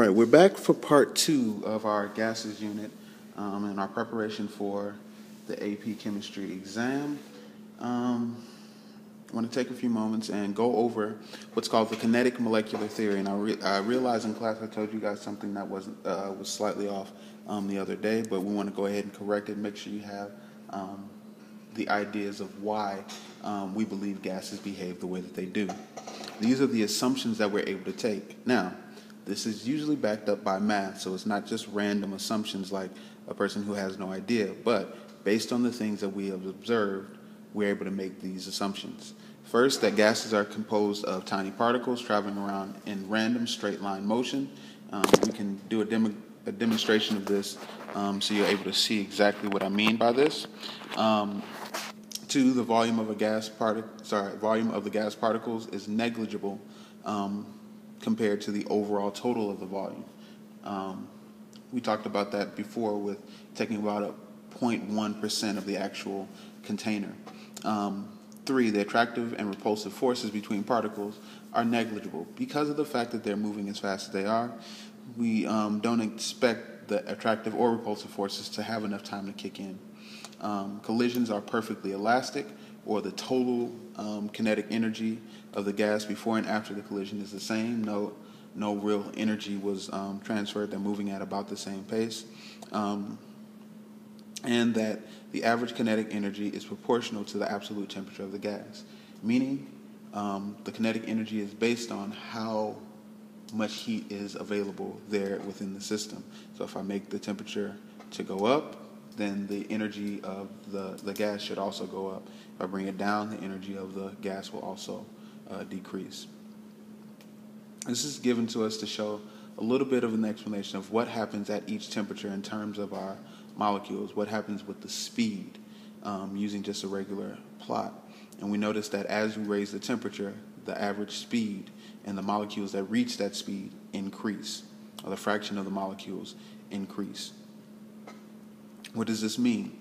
right, we're back for part 2 of our gases unit and our preparation for the AP Chemistry exam. I want to take a few moments and go over what's called the kinetic molecular theory. And I realized in class I told you guys something that was slightly off the other day, but we want to go ahead and correct it. Make sure you have the ideas of why we believe gases behave the way that they do. These are the assumptions that we're able to take. Now, this is usually backed up by math, so it's not just random assumptions like a person who has no idea, but based on the things that we have observed, we're able to make these assumptions. First, that gases are composed of tiny particles traveling around in random straight line motion. We can do a demonstration of this so you're able to see exactly what I mean by this. Two, the volume of the gas particles is negligible compared to the overall total of the volume. We talked about that before with taking about a 0.1% of the actual container. 3, the attractive and repulsive forces between particles are negligible. Because of the fact that they're moving as fast as they are, we don't expect the attractive or repulsive forces to have enough time to kick in. Collisions are perfectly elastic, or the total kinetic energy of the gas before and after the collision is the same. No real energy was transferred. They're moving at about the same pace. And that the average kinetic energy is proportional to the absolute temperature of the gas, meaning the kinetic energy is based on how much heat is available there within the system. So if I make the temperature to go up, then the energy of the gas should also go up. If I bring it down, the energy of the gas will also decrease. This is given to us to show a little bit of an explanation of what happens at each temperature in terms of our molecules, what happens with the speed, using just a regular plot. And we notice that as we raise the temperature, the average speed and the molecules that reach that speed increase, or the fraction of the molecules increase. What does this mean?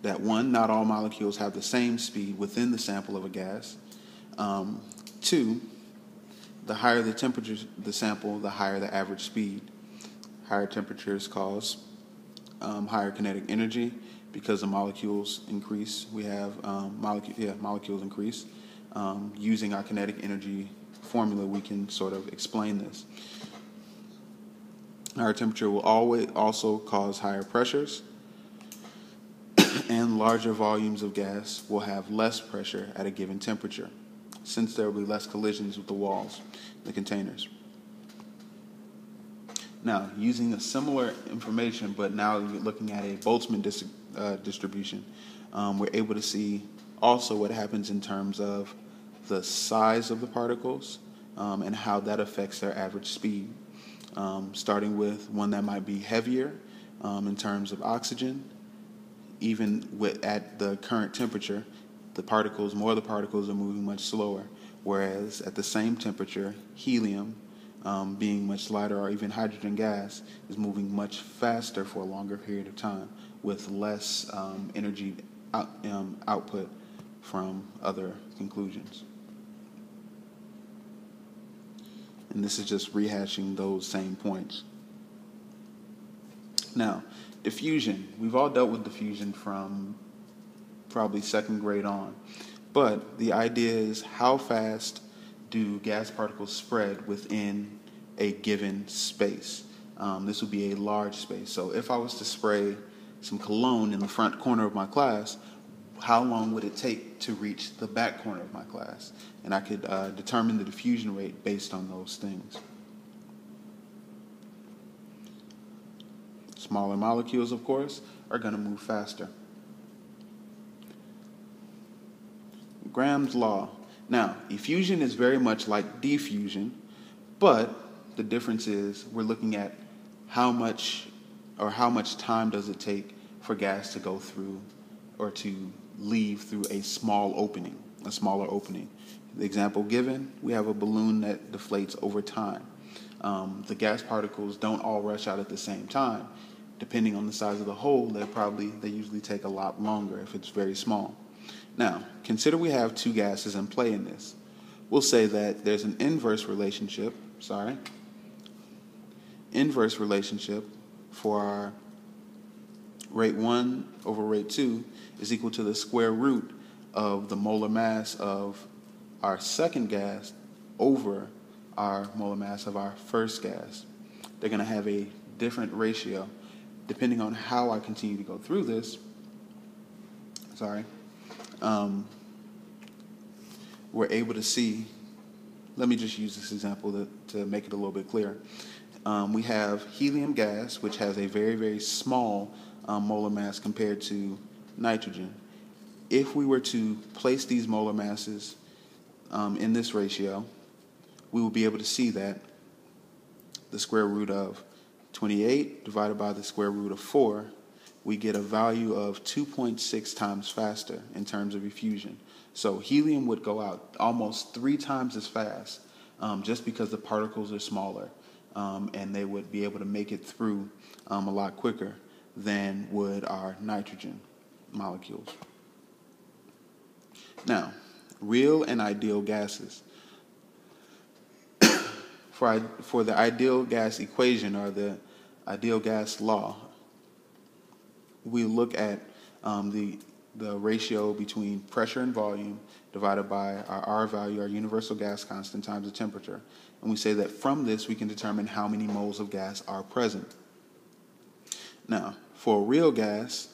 That 1, not all molecules have the same speed within the sample of a gas. 2, the higher the temperature of the sample, the higher the average speed. Higher temperatures cause higher kinetic energy because the molecules increase. We have molecules increase. Using our kinetic energy formula, we can sort of explain this. Higher temperature will always also cause higher pressures, and larger volumes of gas will have less pressure at a given temperature, since there will be less collisions with the walls, the containers. Now, using a similar information, but now looking at a Boltzman distribution, we're able to see also what happens in terms of the size of the particles and how that affects their average speed. Starting with one that might be heavier in terms of oxygen, even at the current temperature, more of the particles are moving much slower, whereas at the same temperature, helium, being much lighter, or even hydrogen gas, is moving much faster for a longer period of time with less energy output from other conclusions. And this is just rehashing those same points. Now, diffusion. We've all dealt with diffusion from probably second grade on. But the idea is, how fast do gas particles spread within a given space? This would be a large space. So if I was to spray some cologne in the front corner of my class, how long would it take to reach the back corner of my class? And I could determine the diffusion rate based on those things. Smaller molecules, of course, are going to move faster. Graham's law. Now, effusion is very much like diffusion, but the difference is we're looking at how much time does it take for gas to go through or to leave through a smaller opening. The example given, we have a balloon that deflates over time. The gas particles don't all rush out at the same time. Depending on the size of the hole, they usually take a lot longer if it's very small. Now, consider we have two gases in play in this. We'll say that there's an inverse relationship, inverse relationship for our rate 1 over rate 2 is equal to the square root of the molar mass of our second gas over our molar mass of our first gas. They're going to have a different ratio. Depending on how I continue to go through this, we're able to see, let me just use this example to make it a little bit clearer. We have helium gas, which has a very, very small molar mass compared to nitrogen. If we were to place these molar masses in this ratio, we will be able to see that the square root of 28 divided by the square root of 4, we get a value of 2.6 times faster in terms of effusion. So helium would go out almost 3 times as fast just because the particles are smaller, and they would be able to make it through a lot quicker than would our nitrogen molecules. Now, real and ideal gases. For the ideal gas equation, or the ideal gas law, we look at the ratio between pressure and volume divided by our R value, our universal gas constant, times the temperature. And we say that from this we can determine how many moles of gas are present. Now, for a real gas,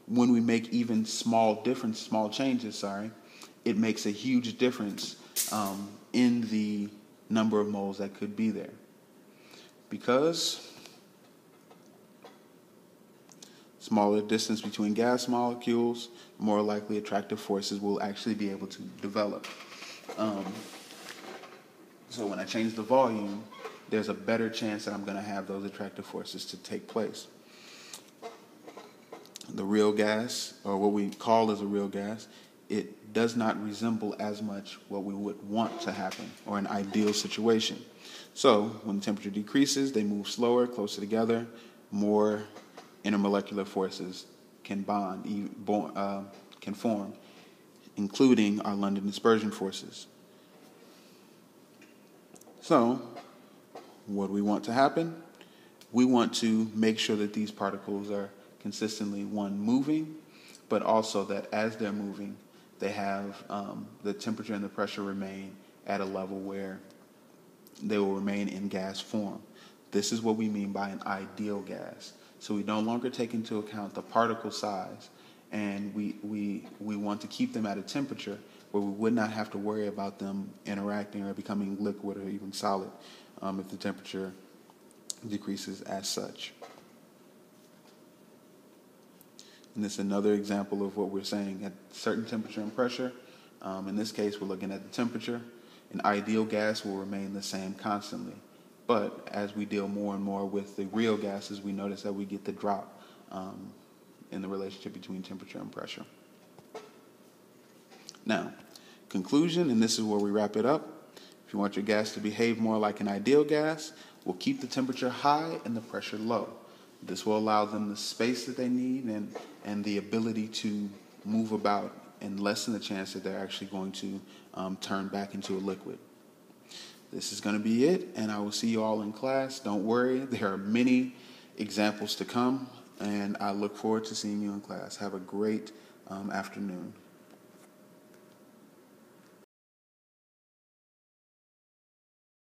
when we make even small changes, it makes a huge difference in the number of moles that could be there. Because smaller distance between gas molecules, more likely attractive forces will actually be able to develop. So when I change the volume, there's a better chance that I'm going to have those attractive forces to take place. The real gas, or what we call as a real gas, it does not resemble as much what we would want to happen, or an ideal situation. So when the temperature decreases, they move slower, closer together, more intermolecular forces can can form, including our London dispersion forces. So what do we want to happen? We want to make sure that these particles are consistently, one, moving, but also that as they're moving, they have the temperature and the pressure remain at a level where they will remain in gas form. This is what we mean by an ideal gas. So we no longer take into account the particle size, and we want to keep them at a temperature where we would not have to worry about them interacting or becoming liquid or even solid if the temperature decreases as such. And this is another example of what we're saying. At certain temperature and pressure, in this case we're looking at the temperature, an ideal gas will remain the same constantly. But as we deal more and more with the real gases, we notice that we get the drop in the relationship between temperature and pressure. Now, conclusion, and this is where we wrap it up. If you want your gas to behave more like an ideal gas, we'll keep the temperature high and the pressure low. This will allow them the space that they need and the ability to move about, and lessen the chance that they're actually going to turn back into a liquid. This is going to be it, and I will see you all in class. Don't worry, there are many examples to come, and I look forward to seeing you in class. Have a great afternoon.